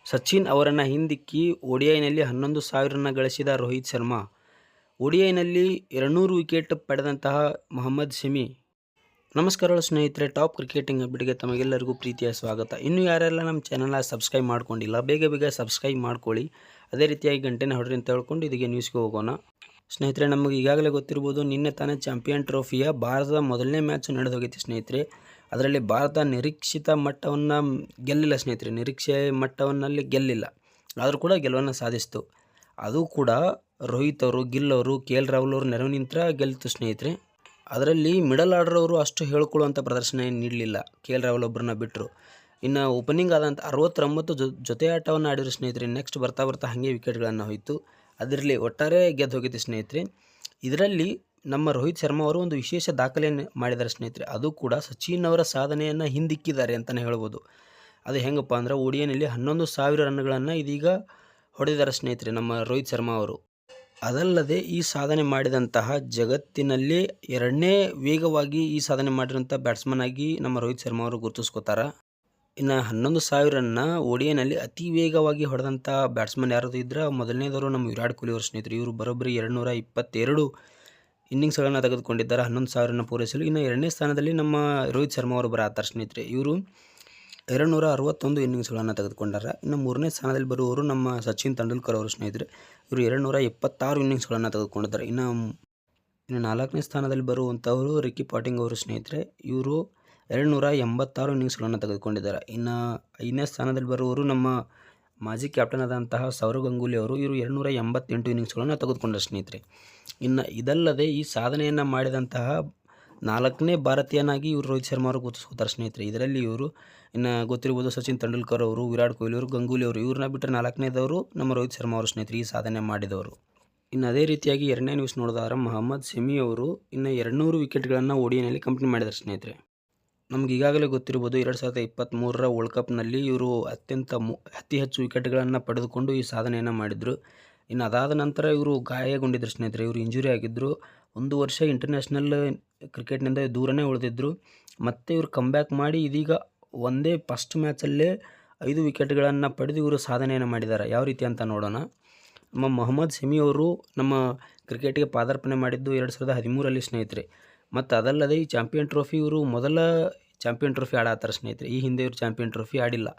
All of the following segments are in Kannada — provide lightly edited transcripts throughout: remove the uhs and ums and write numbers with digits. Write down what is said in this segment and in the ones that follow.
ಸಚಿನ್ ಅವರನ್ನು ಹಿಂದಿಕ್ಕಿ ODIನಲ್ಲಿ 11,000 ರನ್ ಗಳಿಸಿದ ರೋಹಿತ್ ಶರ್ಮಾ, ODIನಲ್ಲಿ 200 ವಿಕೆಟ್ ಪಡೆದಂತಹ ಮೊಹಮ್ಮದ್ ಶಮಿ. ನಮಸ್ಕಾರಗಳು ಸ್ನೇಹಿತರೆ, ಟಾಪ್ ಕ್ರಿಕೆಟಿಂಗ್ ಅಪ್ಡೇಟ್ಗೆ ತಮಗೆಲ್ಲರಿಗೂ ಪ್ರೀತಿಯ ಸ್ವಾಗತ. ಇನ್ನು ಯಾರೆಲ್ಲ ನಮ್ಮ ಚಾನಲ್ನ ಸಬ್ಸ್ಕ್ರೈಬ್ ಮಾಡ್ಕೊಂಡಿಲ್ಲ, ಬೇಗ ಸಬ್ಸ್ಕ್ರೈಬ್ ಮಾಡ್ಕೊಳ್ಳಿ. ಅದೇ ರೀತಿಯಾಗಿ ಗಂಟೆನ ಹೊಡ್ರಿ ಅಂತ ಹೇಳ್ಕೊಂಡು ಇದಕ್ಕೆ ನ್ಯೂಸ್ಗೆ ಹೋಗೋಣ. ಸ್ನೇಹಿತರೆ, ನಮಗೆ ಈಗಾಗಲೇ ಗೊತ್ತಿರ್ಬೋದು, ನಿನ್ನೆ ತಾನೇ ಚಾಂಪಿಯನ್ ಟ್ರೋಫಿಯ ಭಾರತದ ಮೊದಲನೇ ಮ್ಯಾಚ್ ನಡೆದೋಗೈತಿ ಸ್ನೇಹಿತರೆ. ಅದರಲ್ಲಿ ಭಾರತ ನಿರೀಕ್ಷಿತ ಮಟ್ಟವನ್ನು ಗೆಲ್ಲಿಲ್ಲ ಸ್ನೇಹಿತರೆ, ನಿರೀಕ್ಷೆ ಮಟ್ಟವನ್ನಲ್ಲಿ ಗೆಲ್ಲಿಲ್ಲ, ಆದರೂ ಕೂಡ ಗೆಲುವನ್ನು ಸಾಧಿಸಿತು. ಅದು ಕೂಡ ರೋಹಿತ್ ಅವರು, ಗಿಲ್ ಅವರು, KL ರಾಹುಲ್ ಅವರು ನೆರವಿನಿಂದ ಗೆಲ್ಲಿತು ಸ್ನೇಹಿತರೆ. ಅದರಲ್ಲಿ ಮಿಡಲ್ ಆರ್ಡರ್ ಅವರು ಅಷ್ಟು ಹೇಳ್ಕೊಳ್ಳುವಂಥ ಪ್ರದರ್ಶನ ಏನು ನೀಡಲಿಲ್ಲ, KL ರಾಹುಲ್ ಒಬ್ಬರನ್ನ ಬಿಟ್ಟರು. ಇನ್ನು ಓಪನಿಂಗ್ ಆದಂಥ 69 ಜೊತೆ ಆಟವನ್ನು ಆಡಿದ್ರು ಸ್ನೇಹಿತರೆ. ನೆಕ್ಸ್ಟ್ ಬರ್ತಾ ಹಾಗೆ ವಿಕೆಟ್ಗಳನ್ನು ಹೋಯಿತು. ಅದರಲ್ಲಿ ಒಟ್ಟಾರೆ ಗೆದ್ದು ಹೋಗಿತ್ತು ಸ್ನೇಹಿತರೆ. ಇದರಲ್ಲಿ ನಮ್ಮ ರೋಹಿತ್ ಶರ್ಮಾ ಅವರು ಒಂದು ವಿಶೇಷ ದಾಖಲೆಯನ್ನು ಮಾಡಿದ್ದಾರೆ ಸ್ನೇಹಿತರೆ. ಅದು ಕೂಡ ಸಚಿನ್ ಅವರ ಸಾಧನೆಯನ್ನು ಹಿಂದಿಕ್ಕಿದ್ದಾರೆ ಅಂತಲೇ ಹೇಳ್ಬೋದು. ಅದು ಹೆಂಗಪ್ಪ ಅಂದರೆ, ODIನಲ್ಲಿ 11,000 ರನ್ಗಳನ್ನು ಇದೀಗ ಹೊಡೆದಿದ್ದಾರೆ ಸ್ನೇಹಿತರೆ ನಮ್ಮ ರೋಹಿತ್ ಶರ್ಮಾ ಅವರು. ಅದಲ್ಲದೆ ಈ ಸಾಧನೆ ಮಾಡಿದಂತಹ ಜಗತ್ತಿನಲ್ಲಿ 2ನೇ ವೇಗವಾಗಿ ಈ ಸಾಧನೆ ಮಾಡಿರೋಂಥ ಬ್ಯಾಟ್ಸ್ಮನ್ ಆಗಿ ನಮ್ಮ ರೋಹಿತ್ ಶರ್ಮಾ ಅವರು ಗುರುತಿಸ್ಕೋತಾರೆ. ಇನ್ನು 11,000 ರನ್ನ ODIನಲ್ಲಿ ಅತಿ ವೇಗವಾಗಿ ಹೊಡೆದಂಥ ಬ್ಯಾಟ್ಸ್ಮನ್ ಯಾರಾದರೂ ಇದ್ದರೆ ಮೊದಲನೇದವರು ನಮ್ಮ ವಿರಾಟ್ ಕೊಹ್ಲಿ ಅವರು ಸ್ನೇಹಿತರೆ. ಇವರು ಬರೋಬ್ಬರಿ 222 ಇನ್ನಿಂಗ್ಸ್ಗಳನ್ನು ತೆಗೆದುಕೊಂಡಿದ್ದಾರೆ 11,000 ರನ್ ಪೂರೈಸಲು. ಇನ್ನು 2ನೇ ಸ್ಥಾನದಲ್ಲಿ ನಮ್ಮ ರೋಹಿತ್ ಶರ್ಮಾ ಅವರು ಬರತ್ತಾರೆ ಸ್ನೇಹಿತರೆ. ಇವರು 261 ಇನ್ನಿಂಗ್ಸ್ಗಳನ್ನು ತೆಗೆದುಕೊಂಡಾರೆ. ಇನ್ನು 3ನೇ ಸ್ಥಾನದಲ್ಲಿ ಬರುವವರು ನಮ್ಮ ಸಚಿನ್ ತೆಂಡೂಲ್ಕರ್ ಅವರು ಸ್ನೇಹಿತರೆ. ಇವರು 276 ಇನ್ನಿಂಗ್ಸ್ಗಳನ್ನು ತೆಗೆದುಕೊಂಡಿದ್ದಾರೆ. ಇನ್ನು 4ನೇ ಸ್ಥಾನದಲ್ಲಿ ಬರುವಂಥವರು ರಿಕ್ಕಿ ಪಾಂಟಿಂಗ್ ಅವರು ಸ್ನೇಹಿತರೆ. ಇವರು 286 ಇನ್ನಿಂಗ್ಸ್ಗಳನ್ನು ತೆಗೆದುಕೊಂಡಿದ್ದಾರೆ. ಇನ್ನು 5ನೇ ಸ್ಥಾನದಲ್ಲಿ ಬರುವವರು ನಮ್ಮ ಮಾಜಿ ಕ್ಯಾಪ್ಟನ್ ಆದಂತಹ ಸೌರವ್ ಗಂಗೂಲಿ ಅವರು. ಇವರು 288 ಇನ್ನಿಂಗ್ಸ್ಗಳನ್ನು ತೆಗೆದುಕೊಂಡರು ಸ್ನೇಹಿತರೆ. ಇನ್ನು ಇದಲ್ಲದೆ ಈ ಸಾಧನೆಯನ್ನು ಮಾಡಿದಂತಹ 4ನೇ ಭಾರತೀಯನಾಗಿ ಇವರು ರೋಹಿತ್ ಶರ್ಮಾ ಅವರು ಗುರುತಿಸ್ಕೋತಾರೆ ಸ್ನೇಹಿತರೆ. ಇದರಲ್ಲಿ ಇವರು ಇನ್ನು ಗೊತ್ತಿರ್ಬೋದು, ಸಚಿನ್ ತೆಂಡೂಲ್ಕರ್ ಅವರು, ವಿರಾಟ್ ಕೊಹ್ಲಿ ಅವರು, ಗಂಗೂಲಿ ಅವರು. ಇವ್ರನ್ನ ಬಿಟ್ಟರೆ 4ನೇದವರು ನಮ್ಮ ರೋಹಿತ್ ಶರ್ಮಾ ಅವರು ಸ್ನೇಹಿತರೆ, ಈ ಸಾಧನೆ ಮಾಡಿದವರು. ಇನ್ನು ಅದೇ ರೀತಿಯಾಗಿ 2ನೇ ನ್ಯೂಸ್ ನೋಡಿದಾರೆ, ಮೊಹಮ್ಮದ್ ಶಮಿ ಅವರು ಇನ್ನು 200 ವಿಕೆಟ್ಗಳನ್ನು ODIನಲ್ಲಿ ಕಂಪ್ಲೀಟ್ ಮಾಡಿದ್ದಾರೆ ಸ್ನೇಹಿತರೆ. ನಮ್ಗೆ ಈಗಾಗಲೇ ಗೊತ್ತಿರ್ಬೋದು, 2023ರ ವರ್ಲ್ಡ್ ಕಪ್ನಲ್ಲಿ ಇವರು ಅತಿ ಹೆಚ್ಚು ವಿಕೆಟ್ಗಳನ್ನು ಪಡೆದುಕೊಂಡು ಈ ಸಾಧನೆಯನ್ನು ಮಾಡಿದರು. ಇನ್ನು ಅದಾದ ನಂತರ ಇವರು ಗಾಯಗೊಂಡಿದ್ದರು ಸ್ನೇಹಿತರೆ. ಇವರು ಇಂಜುರಿ ಆಗಿದ್ದರು. 1 ವರ್ಷ ಇಂಟರ್ನ್ಯಾಷನಲ್ ಕ್ರಿಕೆಟ್ನಿಂದ ದೂರನೇ ಉಳಿದಿದ್ದರು. ಮತ್ತು ಇವರು ಕಮ್ಬ್ಯಾಕ್ ಮಾಡಿ ಇದೀಗ ಒಂದೇ ಫಸ್ಟ್ ಮ್ಯಾಚಲ್ಲೇ 5 ವಿಕೆಟ್ಗಳನ್ನು ಪಡೆದು ಇವರು ಸಾಧನೆಯನ್ನು ಮಾಡಿದ್ದಾರೆ. ಯಾವ ರೀತಿ ಅಂತ ನೋಡೋಣ. ನಮ್ಮ ಮೊಹಮ್ಮದ್ ಶಮಿ ಅವರು ನಮ್ಮ ಕ್ರಿಕೆಟ್ಗೆ ಪಾದಾರ್ಪಣೆ ಮಾಡಿದ್ದು 2013ರಲ್ಲಿ ಸ್ನೇಹಿತರೆ. ಮತ್ತು ಅದಲ್ಲದೆ ಈ ಚಾಂಪಿಯನ್ ಟ್ರೋಫಿ ಇವರು ಮೊದಲ ಚಾಂಪಿಯನ್ ಟ್ರೋಫಿ ಆಡತ್ತಾರೆ ಸ್ನೇಹಿತರೆ. ಈ ಹಿಂದೆ ಇವರು ಚಾಂಪಿಯನ್ ಟ್ರೋಫಿ ಆಡಿಲ್ಲ.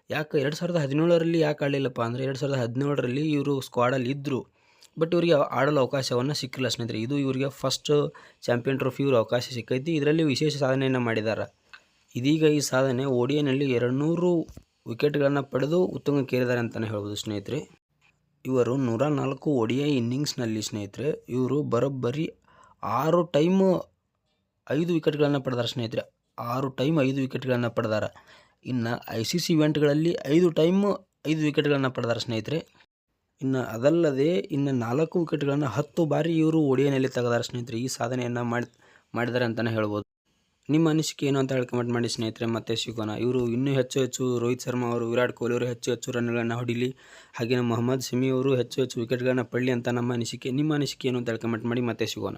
ಯಾಕೆ 2017ರಲ್ಲಿ ಯಾಕೆ ಆಡಲಿಲ್ಲಪ್ಪ ಅಂದರೆ, 2017ರಲ್ಲಿ ಇವರು ಸ್ಕ್ವಾಡಲ್ಲಿ ಇದ್ದರು, ಬಟ್ ಇವರಿಗೆ ಆಡಲು ಅವಕಾಶವನ್ನು ಸಿಕ್ಕಿಲ್ಲ ಸ್ನೇಹಿತರೆ. ಇದು ಇವರಿಗೆ ಫಸ್ಟ್ ಚಾಂಪಿಯನ್ ಟ್ರೋಫಿ ಇವರು ಅವಕಾಶ ಸಿಕ್ಕೈತಿ. ಇದರಲ್ಲಿ ವಿಶೇಷ ಸಾಧನೆಯನ್ನು ಮಾಡಿದ್ದಾರೆ. ಇದೀಗ ಈ ಸಾಧನೆ ODIನಲ್ಲಿ 200 ವಿಕೆಟ್ಗಳನ್ನು ಪಡೆದು ಉತ್ತುಂಗಕ್ಕೇರಿದ್ದಾರೆ ಅಂತಲೇ ಹೇಳ್ಬೋದು ಸ್ನೇಹಿತರೆ. ಇವರು 104 ODI ಇನ್ನಿಂಗ್ಸ್ನಲ್ಲಿ ಸ್ನೇಹಿತರೆ, ಇವರು ಬರೋಬ್ಬರಿ 6 ಟೈಮ್ 5 ವಿಕೆಟ್ಗಳನ್ನು ಪಡೆದಾರೆ ಸ್ನೇಹಿತರೆ. 6 ಟೈಮ್ 5 ವಿಕೆಟ್ಗಳನ್ನು ಪಡೆದಾರೆ. ಇನ್ನು ICC ಇವೆಂಟ್ಗಳಲ್ಲಿ 5 ಟೈಮ್ 5 ವಿಕೆಟ್ಗಳನ್ನು ಪಡೆದಾರೆ ಸ್ನೇಹಿತರೆ. ಇನ್ನು ಅದಲ್ಲದೆ ಇನ್ನು 4 ವಿಕೆಟ್ಗಳನ್ನು 10 ಬಾರಿ ಇವರು ODIನಲ್ಲಿ ತೆಗೆದಾರೆ ಸ್ನೇಹಿತರೆ. ಈ ಸಾಧನೆಯನ್ನು ಮಾಡಿದ್ದಾರೆ ಅಂತಲೇ ಹೇಳ್ಬೋದು. ನಿಮ್ಮ ಅನಿಸಿಕೆ ಏನು ಅಂತ ಹೇಳಿ ಕಮೆಂಟ್ ಮಾಡಿ ಸ್ನೇಹಿತರೆ. ಮತ್ತೆ ಸಿಗೋಣ. ಇವರು ಇನ್ನೂ ಹೆಚ್ಚು ರೋಹಿತ್ ಶರ್ಮಾ ಅವರು, ವಿರಾಟ್ ಕೊಹ್ಲಿ ಅವರು ಹೆಚ್ಚು ರನ್ಗಳನ್ನು ಹೊಡಿಲಿ, ಹಾಗೆ ಮೊಹಮ್ಮದ್ ಶಮಿ ಅವರು ಹೆಚ್ಚು ವಿಕೆಟ್ಗಳನ್ನು ಪಡಲಿ ಅಂತ ನಮ್ಮ ಅನಿಸಿಕೆ. ನಿಮ್ಮ ಅನಿಸಿಕೆ ಏನು ಅಂತ ಹೇಳಿ ಕಮೆಂಟ್ ಮಾಡಿ. ಮತ್ತೆ ಸಿಗೋಣ.